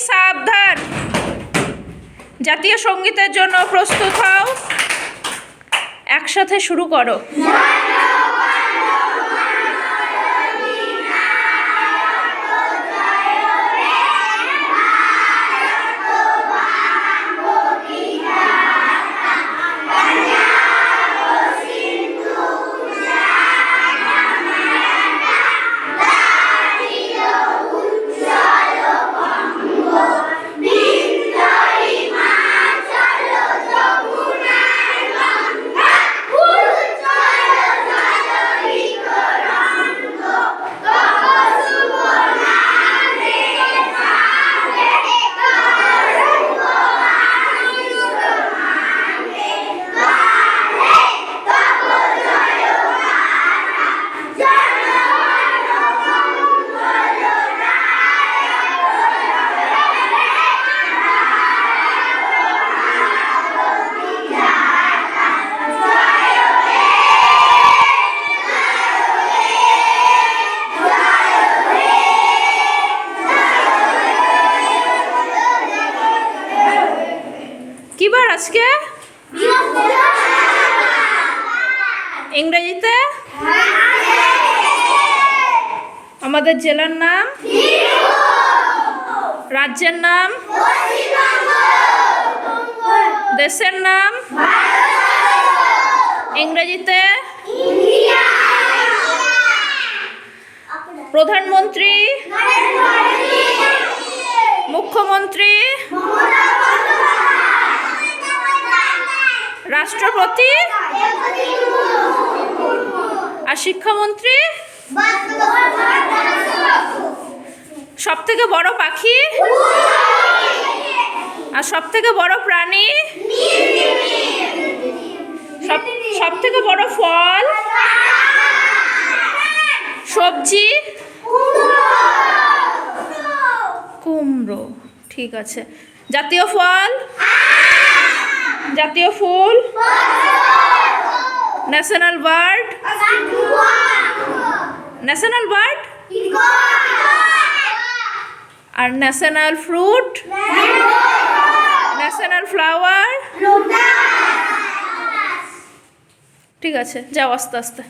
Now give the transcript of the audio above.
সাবধান। জাতীয় সঙ্গীতের জন্য প্রস্তুত হও। একসাথে শুরু করো। কি বার আজকে? ইংরেজিতে আমাদের জেলার নাম, রাজ্যের নাম, দেশের নাম ইংরেজিতে, প্রধানমন্ত্রী, মুখ্যমন্ত্রী, রাষ্ট্রপতি আর শিক্ষামন্ত্রী। সব থেকে বড় পাখি আর সব থেকে বড় প্রাণী, সব থেকে বড় ফল, সবজি, কুমড়ো। ঠিক আছে। জাতীয় ফল, জাতীয় ফুল, ন্যাশনাল বার্ড, ন্যাশনাল বার্ড আর ন্যাশনাল ফ্রুট, ন্যাশনাল ফ্লাওয়ার। ঠিক আছে, যাও আস্তে আস্তে।